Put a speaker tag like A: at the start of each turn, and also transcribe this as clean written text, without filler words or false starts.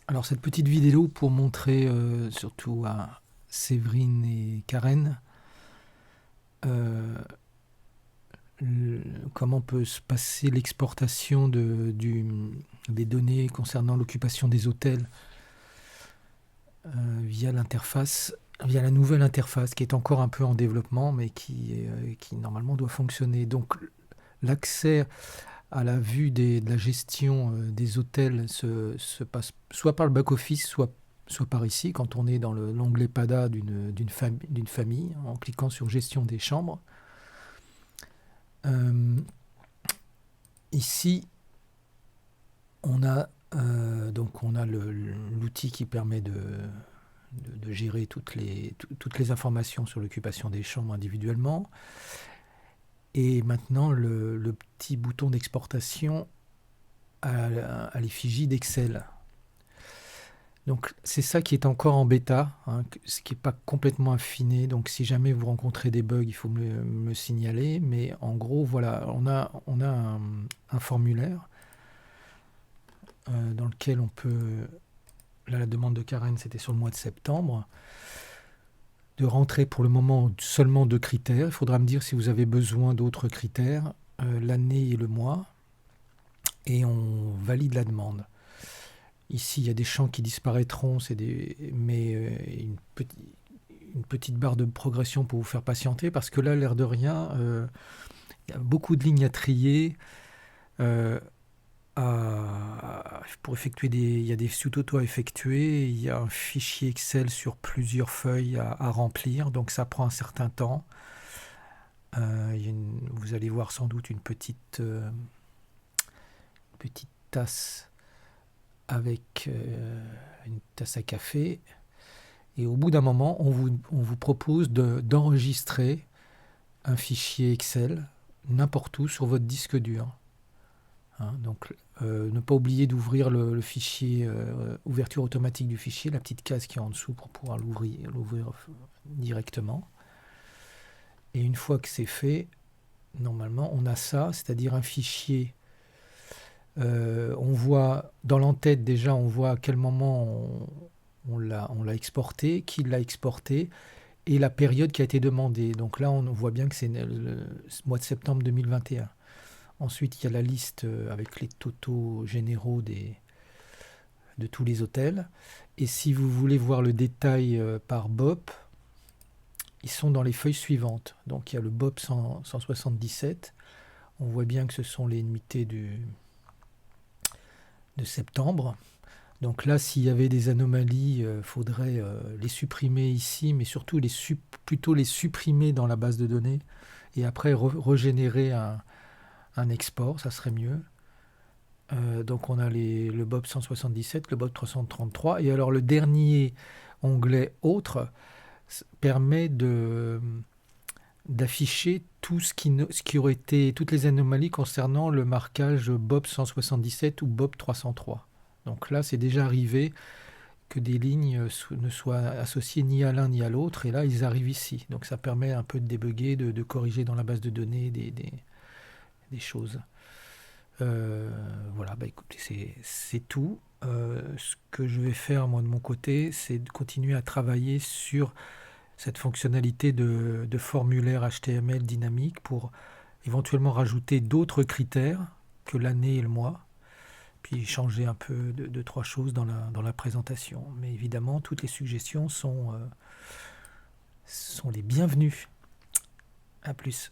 A: Alors cette petite vidéo pour montrer surtout à Séverine et Karen euh, comment peut se passer l'exportation des données concernant l'occupation des hôtels via l'interface, via la nouvelle interface qui est encore un peu en développement mais qui normalement doit fonctionner. Donc l'accès à la vue de la gestion des hôtels se passe soit par le back-office, soit par ici, quand on est dans l'onglet PADA d'une famille, en cliquant sur Gestion des chambres. Euh, Ici, on a l'outil qui permet de gérer toutes les informations sur l'occupation des chambres individuellement. Et maintenant, le petit bouton d'exportation à l'effigie d'Excel. Donc c'est ça qui est encore en bêta, hein, ce qui n'est pas complètement affiné. Donc si jamais vous rencontrez des bugs, il faut me signaler. Mais en gros, voilà, on a un formulaire dans lequel on peut... Là, la demande de Karen, c'était sur le mois de septembre. De rentrer pour le moment seulement 2 critères. Il faudra me dire si vous avez besoin d'autres critères, l'année et le mois. Et on valide la demande. Ici, il y a des champs qui disparaîtront, mais une petite barre de progression pour vous faire patienter, parce que là, l'air de rien, il y a beaucoup de lignes à trier. euh, pour effectuer il y a des sous-autos à effectuer, il y a un fichier Excel sur plusieurs feuilles à remplir, donc ça prend un certain temps. Vous allez voir sans doute une petite tasse avec une tasse à café. Et au bout d'un moment, on vous propose d'enregistrer un fichier Excel n'importe où sur votre disque dur. Hein. Donc, ne pas oublier d'ouvrir le fichier, ouverture automatique du fichier, la petite case qui est en dessous pour pouvoir l'ouvrir directement. Et une fois que c'est fait, normalement, on a ça, c'est-à-dire un fichier. On voit dans l'entête déjà, on voit à quel moment on l'a exporté, qui l'a exporté et la période qui a été demandée. Donc là, on voit bien que c'est le mois de septembre 2021. Ensuite, il y a la liste avec les totaux généraux de tous les hôtels. Et si vous voulez voir le détail par BOP, ils sont dans les feuilles suivantes. Donc il y a le BOP 177. On voit bien que ce sont les nuitées de septembre. Donc là, s'il y avait des anomalies, il faudrait les supprimer ici, mais surtout plutôt les supprimer dans la base de données et après régénérer un export, ça serait mieux. Donc on a le Bob 177, le Bob 333, et alors le dernier onglet autre permet d'afficher tout ce qui aurait été, toutes les anomalies concernant le marquage Bob 177 ou Bob 303. Donc là, c'est déjà arrivé que des lignes ne soient associées ni à l'un ni à l'autre, et là, ils arrivent ici. Donc ça permet un peu de débugger, de corriger dans la base de données des choses. Voilà, bah écoutez, c'est tout. Ce que je vais faire moi de mon côté, c'est de continuer à travailler sur cette fonctionnalité de formulaire HTML dynamique pour éventuellement rajouter d'autres critères que l'année et le mois, puis changer un peu de trois choses dans la présentation. Mais évidemment, toutes les suggestions sont les bienvenues. À plus.